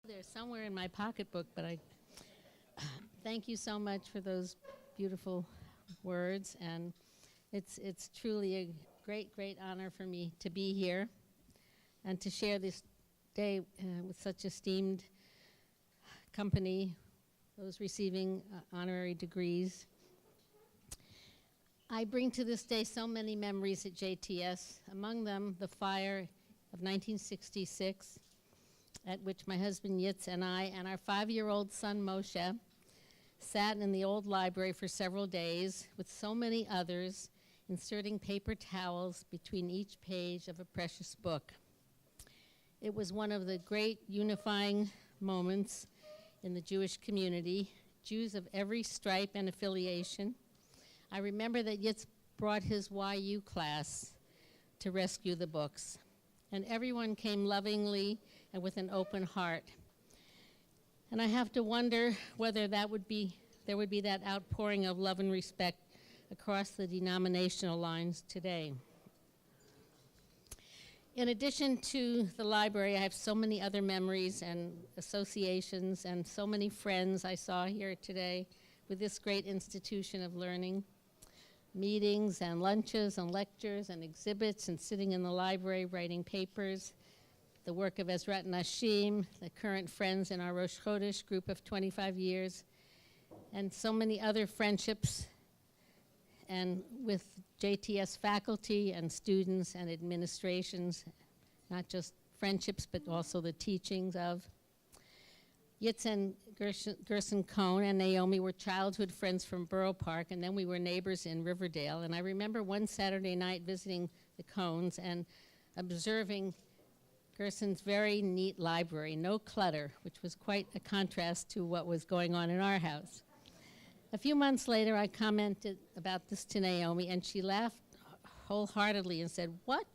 They're somewhere in my pocketbook, but I thank you so much for those beautiful words, and it's truly a great honor for me to be here and to share this day with such esteemed company, those receiving honorary degrees. I bring to this day so many memories at JTS, among them the fire of 1966, at which my husband Yitz and I and our 5-year-old son Moshe sat in the old library for several days with so many others, inserting paper towels between each page of a precious book. It was one of the great unifying moments in the Jewish community, Jews of every stripe and affiliation. I remember that Yitz brought his YU class to rescue the books, and everyone came lovingly and with an open heart. And I have to wonder whether there would be that outpouring of love and respect across the denominational lines today. In addition to the library, I have so many other memories and associations and so many friends I saw here today with this great institution of learning. Meetings and lunches and lectures and exhibits and sitting in the library writing papers, the work of Ezrat Nashim, the current friends in our Rosh Chodesh group of 25 years, and so many other friendships, and with JTS faculty and students and administrations, not just friendships, but also the teachings of. Yitz and Gerson Cohn and Naomi were childhood friends from Borough Park, and then we were neighbors in Riverdale. And I remember one Saturday night visiting the Cohns and observing Gerson's very neat library, no clutter, which was quite a contrast to what was going on in our house. A few months later, I commented about this to Naomi, and she laughed wholeheartedly and said, "What?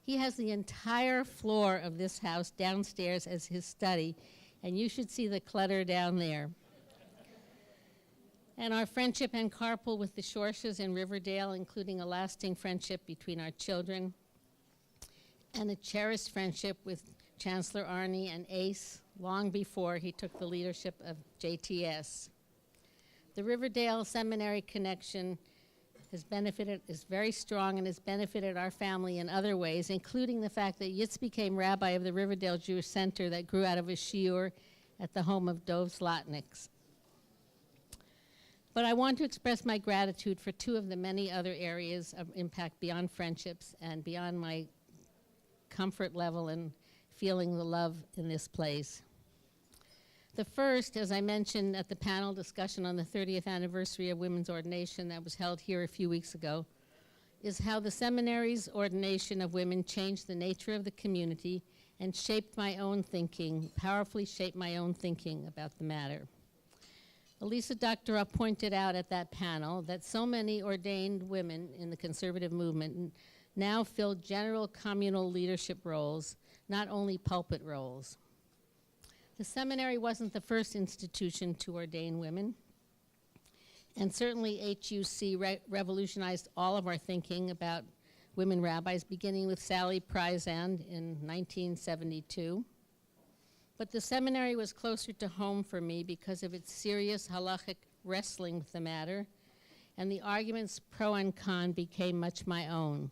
He has the entire floor of this house downstairs as his study, and you should see the clutter down there." And our friendship and carpool with the Shorshes in Riverdale, including a lasting friendship between our children, and a cherished friendship with Chancellor Arnie and Ace long before he took the leadership of JTS. The Riverdale Seminary connection is very strong and has benefited our family in other ways, including the fact that Yitz became rabbi of the Riverdale Jewish Center that grew out of a shiur at the home of Dov Zlotniks. But I want to express my gratitude for two of the many other areas of impact beyond friendships and beyond my comfort level and feeling the love in this place. The first, as I mentioned at the panel discussion on the 30th anniversary of women's ordination that was held here a few weeks ago, is how the seminary's ordination of women changed the nature of the community and shaped my own thinking, powerfully shaped my own thinking about the matter. Elisa Doctorow pointed out at that panel that so many ordained women in the conservative movement now fill general communal leadership roles, not only pulpit roles. The seminary wasn't the first institution to ordain women, and certainly HUC revolutionized all of our thinking about women rabbis, beginning with Sally Prizand in 1972. But the seminary was closer to home for me because of its serious halachic wrestling with the matter, and the arguments pro and con became much my own.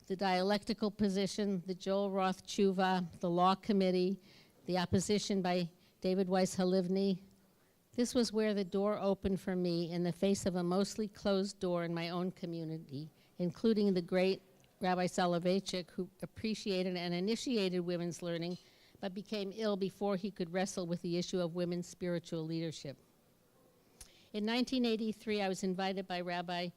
The dialectical position, the Joel Roth tshuva, the law committee, the opposition by David Weiss Halivni. This was where the door opened for me in the face of a mostly closed door in my own community, including the great Rabbi Soloveitchik, who appreciated and initiated women's learning, but became ill before he could wrestle with the issue of women's spiritual leadership. In 1983, I was invited by Rabbi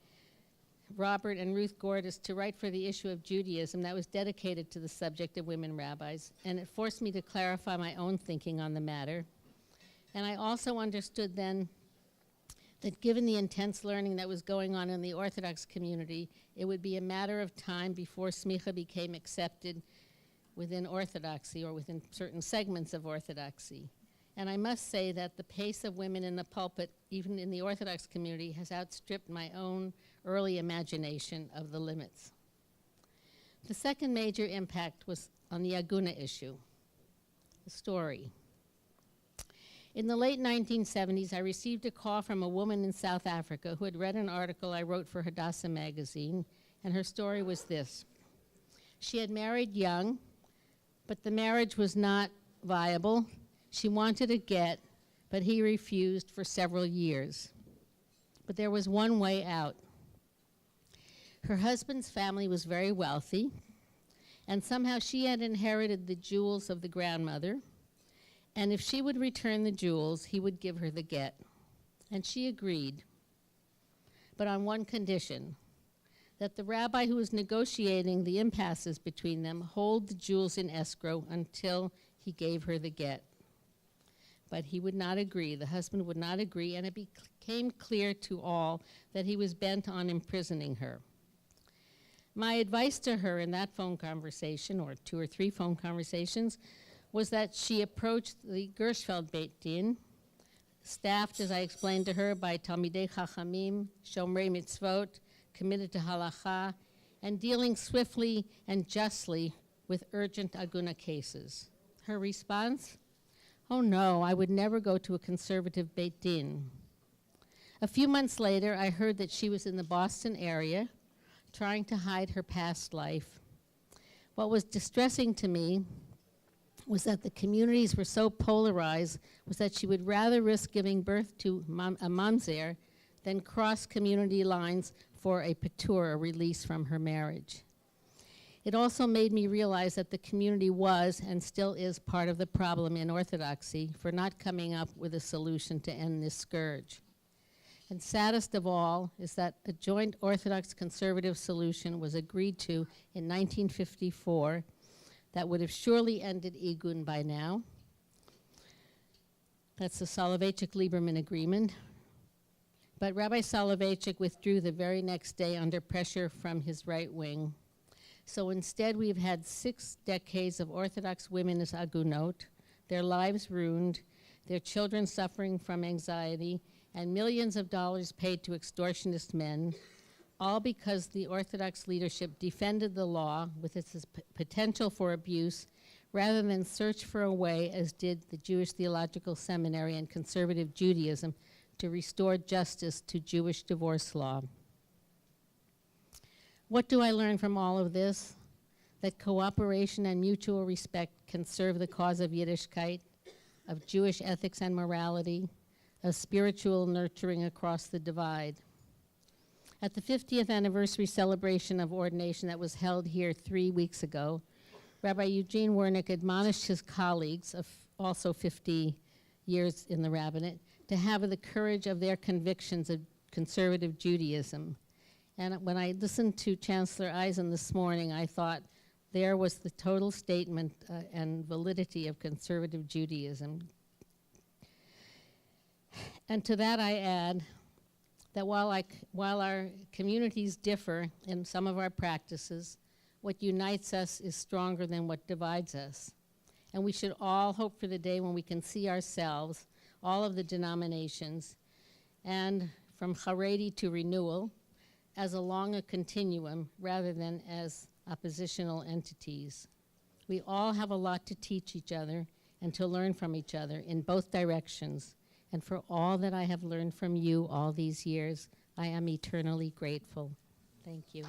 Robert and Ruth Gordis to write for the issue of Judaism that was dedicated to the subject of women rabbis, and it forced me to clarify my own thinking on the matter. And I also understood then that given the intense learning that was going on in the Orthodox community, it would be a matter of time before smicha became accepted within Orthodoxy or within certain segments of Orthodoxy. And I must say that the pace of women in the pulpit, even in the Orthodox community, has outstripped my own early imagination of the limits. The second major impact was on the Aguna issue, the story. In the late 1970s, I received a call from a woman in South Africa who had read an article I wrote for Hadassah magazine, and her story was this. She had married young, but the marriage was not viable. She wanted a get, but he refused for several years. But there was one way out. Her husband's family was very wealthy, and somehow she had inherited the jewels of the grandmother, and if she would return the jewels, he would give her the get. And she agreed, but on one condition, that the rabbi who was negotiating the impasses between them hold the jewels in escrow until he gave her the get. But he would not agree, the husband would not agree, and it became clear to all that he was bent on imprisoning her. My advice to her in that phone conversation, or 2 or 3 phone conversations, was that she approached the Gershfeld Beit Din, staffed, as I explained to her, by Talmidei Chachamim, Shomrei Mitzvot, committed to halacha, and dealing swiftly and justly with urgent aguna cases. Her response? Oh no, I would never go to a conservative Beit Din. A few months later, I heard that she was in the Boston area, trying to hide her past life. What was distressing to me was that the communities were so polarized, was that she would rather risk giving birth to a mamzer than cross community lines for a patur, a release from her marriage. It also made me realize that the community was and still is part of the problem in Orthodoxy for not coming up with a solution to end this scourge. And saddest of all is that a joint Orthodox conservative solution was agreed to in 1954 that would have surely ended Igun by now. That's the Soloveitchik-Lieberman agreement. But Rabbi Soloveitchik withdrew the very next day under pressure from his right wing. So instead, we've had 6 decades of Orthodox women as agunot, their lives ruined, their children suffering from anxiety, and millions of dollars paid to extortionist men, all because the Orthodox leadership defended the law with its potential for abuse rather than search for a way, as did the Jewish Theological Seminary and conservative Judaism, to restore justice to Jewish divorce law. What do I learn from all of this? That cooperation and mutual respect can serve the cause of Yiddishkeit, of Jewish ethics and morality, of spiritual nurturing across the divide. At the 50th anniversary celebration of ordination that was held here 3 weeks ago, Rabbi Eugene Wernick admonished his colleagues, of also 50 years in the rabbinate, to have the courage of their convictions of conservative Judaism. And when I listened to Chancellor Eisen this morning, I thought there was the total statement and validity of conservative Judaism. And to that I add that while our communities differ in some of our practices, what unites us is stronger than what divides us. And we should all hope for the day when we can see ourselves, all of the denominations, and from Haredi to renewal, as along a continuum rather than as oppositional entities. We all have a lot to teach each other and to learn from each other in both directions. And for all that I have learned from you all these years, I am eternally grateful. Thank you.